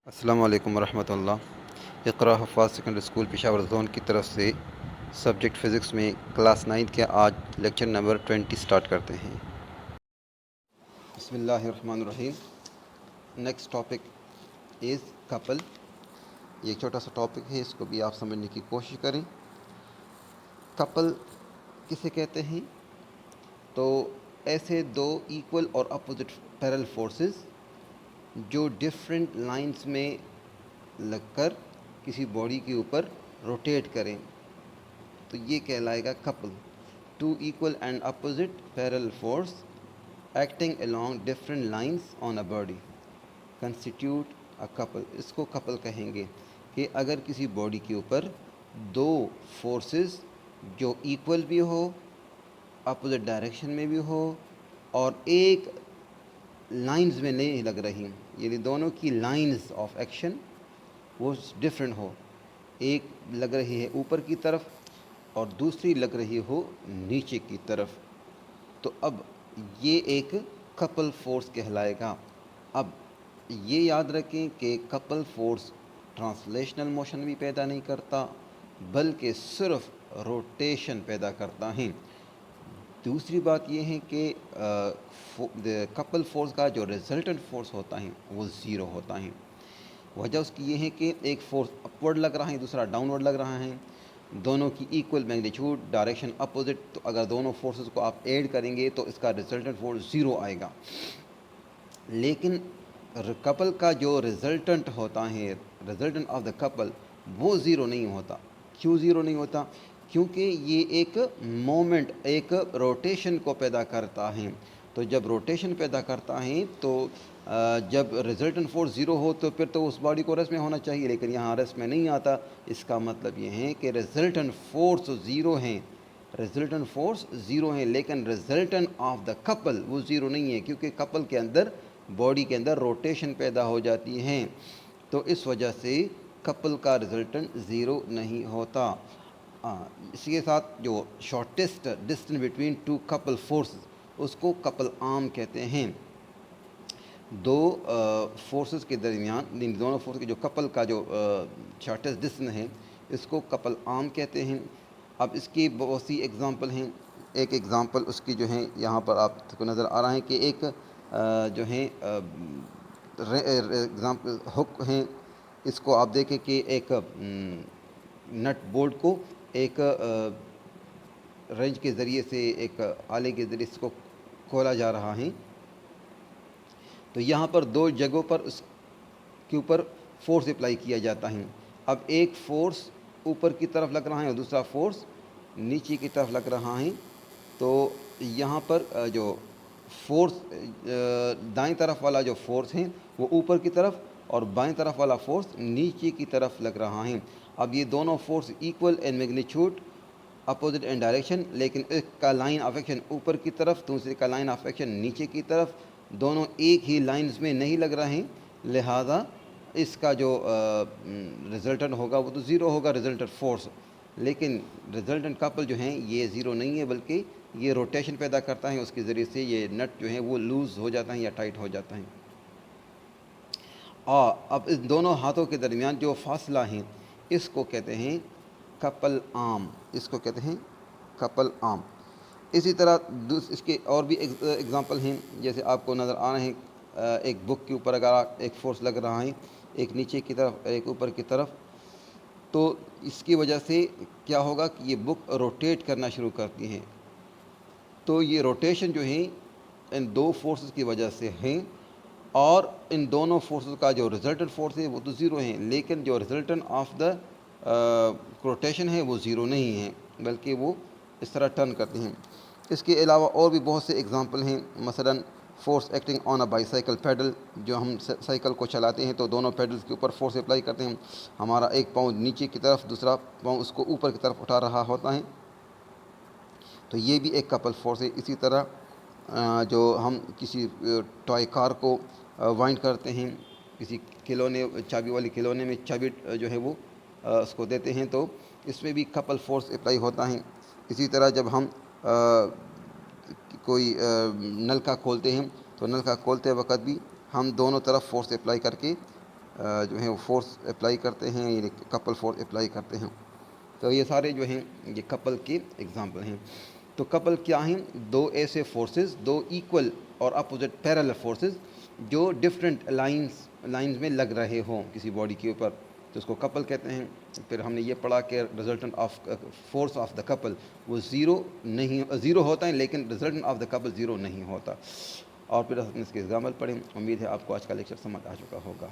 السلام علیکم ورحمۃ اللہ۔ اقرا حفاظ سیکنڈری اسکول پشاور زون کی طرف سے سبجیکٹ فزکس میں کلاس 9 کے آج لیکچر نمبر 20 سٹارٹ کرتے ہیں۔ بسم اللہ الرحمن الرحیم۔ Next topic is Kapil. یہ ایک چھوٹا سا ٹاپک ہے، اس کو بھی آپ سمجھنے کی کوشش کریں۔ کپل کسے کہتے ہیں؟ تو ایسے دو ایکول اور اپوزٹ پیرل فورسز جو ڈفرینٹ لائنز میں لگ کر کسی باڈی کے اوپر روٹیٹ کریں تو یہ کہلائے گا couple. Two equal and opposite parallel force acting along different lines on a body constitute a couple. اس کو کپل کہیں گے کہ اگر کسی باڈی کے اوپر دو فورسز جو ایکول بھی ہو، اپوزٹ ڈائریکشن میں بھی ہو اور ایک لائنز میں نہیں لگ رہی، یعنی دونوں کی لائنز آف ایکشن وہ ڈفرینٹ ہو، ایک لگ رہی ہے اوپر کی طرف اور دوسری لگ رہی ہو نیچے کی طرف، تو اب یہ ایک کپل فورس کہلائے گا۔ اب یہ یاد رکھیں کہ کپل فورس ٹرانسلیشنل موشن بھی پیدا نہیں کرتا بلکہ صرف روٹیشن پیدا کرتا ہے۔ دوسری بات یہ ہے کہ کپل فورس کا جو ریزلٹنٹ فورس ہوتا ہے وہ زیرو ہوتا ہے۔ وجہ اس کی یہ ہے کہ ایک فورس اپورڈ لگ رہا ہے، دوسرا ڈاؤن ورڈ لگ رہا ہے، دونوں کی ایکول میگنیچیوڈ، ڈائریکشن اپوزٹ، تو اگر دونوں فورسز کو آپ ایڈ کریں گے تو اس کا ریزلٹنٹ فورس زیرو آئے گا۔ لیکن کپل کا جو ریزلٹنٹ ہوتا ہے، ریزلٹنٹ آف دا کپل، وہ زیرو نہیں ہوتا۔ کیوں زیرو نہیں ہوتا؟ کیونکہ یہ ایک مومنٹ، ایک روٹیشن کو پیدا کرتا ہے۔ تو جب روٹیشن پیدا کرتا ہے تو جب ریزلٹنٹ فورس زیرو ہو تو پھر تو اس باڈی کو ریسٹ میں ہونا چاہیے، لیکن یہاں ریسٹ میں نہیں آتا۔ اس کا مطلب یہ ہے کہ ریزلٹنٹ فورس زیرو ہیں، ریزلٹنٹ فورس زیرو ہیں، لیکن ریزلٹنٹ آف دا کپل وہ زیرو نہیں ہے، کیونکہ کپل کے اندر، باڈی کے اندر روٹیشن پیدا ہو جاتی ہیں، تو اس وجہ سے کپل کا ریزلٹنٹ زیرو نہیں ہوتا۔ اسی کے ساتھ جو shortest distance between two couple forces اس کو کپل آرم کہتے ہیں۔ دو فورسز کے درمیان، دونوں فورس کے جو کپل کا جو شارٹیسٹ ڈسٹینس ہے اس کو کپل آرم کہتے ہیں۔ اب اس کی بہت سی ایگزامپل ہیں۔ ایک ایگزامپل اس کی جو ہے یہاں پر آپ کو نظر آ رہا ہے کہ ایک جو ہے ایگزامپل ہک ہیں، اس کو آپ دیکھیں کہ ایک نٹ بولٹ کو ایک رینچ کے ذریعے سے، ایک آلے کے ذریعے اس کو کھولا جا رہا ہے، تو یہاں پر دو جگہوں پر اس کے اوپر فورس اپلائی کیا جاتا ہے۔ اب ایک فورس اوپر کی طرف لگ رہا ہے اور دوسرا فورس نیچے کی طرف لگ رہا ہے، تو یہاں پر جو فورس دائیں طرف والا جو فورس ہے وہ اوپر کی طرف اور بائیں طرف والا فورس نیچے کی طرف لگ رہا ہے۔ اب یہ دونوں force equal in magnitude, opposite in direction, لیکن ایک کا لائن آف ایکشن اوپر کی طرف، دوسرے کا لائن آف ایکشن نیچے کی طرف، دونوں ایک ہی لائنز میں نہیں لگ رہے ہیں، لہذا اس کا جو ریزلٹنٹ ہوگا وہ تو زیرو ہوگا، ریزلٹنٹ فورس۔ لیکن ریزلٹنٹ کپل جو ہیں یہ زیرو نہیں ہے بلکہ یہ روٹیشن پیدا کرتا ہے، اس کے ذریعے سے یہ نٹ جو ہے وہ لوز ہو جاتا ہے یا ٹائٹ ہو جاتا ہے۔ اور اب اس دونوں ہاتھوں کے درمیان جو فاصلہ ہیں اس کو کہتے ہیں کپل آرم، اس کو کہتے ہیں کپل آرم۔ اسی طرح اس کے اور بھی ایگزامپل ہیں، جیسے آپ کو نظر آ رہے ہیں ایک بک کے اوپر اگر ایک فورس لگ رہا ہے، ایک نیچے کی طرف ایک اوپر کی طرف، تو اس کی وجہ سے کیا ہوگا کہ یہ بک روٹیٹ کرنا شروع کرتی ہے، تو یہ روٹیشن جو ہے ان دو فورسز کی وجہ سے ہیں، اور ان دونوں فورسز کا جو ریزلٹنٹ فورس ہے وہ تو زیرو ہیں، لیکن جو ریزلٹنٹ آف دا روٹیشن ہے وہ زیرو نہیں ہے بلکہ وہ اس طرح ٹرن کرتے ہیں۔ اس کے علاوہ اور بھی بہت سے ایگزامپل ہیں، مثلا force acting on a bicycle pedal, جو ہم سائیکل کو چلاتے ہیں تو دونوں پیڈلز کے اوپر فورس اپلائی کرتے ہیں، ہمارا ایک پاؤں نیچے کی طرف، دوسرا پاؤں اس کو اوپر کی طرف اٹھا رہا ہوتا ہے، تو یہ بھی ایک کپل فورس ہے۔ اسی طرح جو ہم کسی ٹوائے کار کو وائنڈ کرتے ہیں، کسی کھلونے، چابی والی کھلونے میں چابی جو ہے وہ اس کو دیتے ہیں، تو اس میں بھی کپل فورس اپلائی ہوتا ہے۔ اسی طرح جب ہم کوئی نلکا کھولتے ہیں تو نلکا کھولتے وقت بھی ہم دونوں طرف فورس اپلائی کر کے جو ہیں وہ فورس اپلائی کرتے ہیں، یعنی کپل فورس اپلائی کرتے ہیں. تو یہ سارے جو ہیں یہ کپل کی اگزامپل ہیں. تو کپل کیا ہیں؟ دو ایسے فورسز، دو ایکول اور اپوزٹ پیرالل فورسز جو ڈفرینٹ لائنز میں لگ رہے ہوں کسی باڈی کے اوپر، تو اس کو کپل کہتے ہیں. پھر ہم نے یہ پڑھا کہ resultant of force of the Kapil وہ زیرو ہوتا ہے، لیکن resultant of the Kapil zero نہیں ہوتا. اور پھر ہم نے اس کے ایگزامپل پڑھیں. امید ہے آپ کو آج کا لیکچر سمجھ آ چکا ہوگا.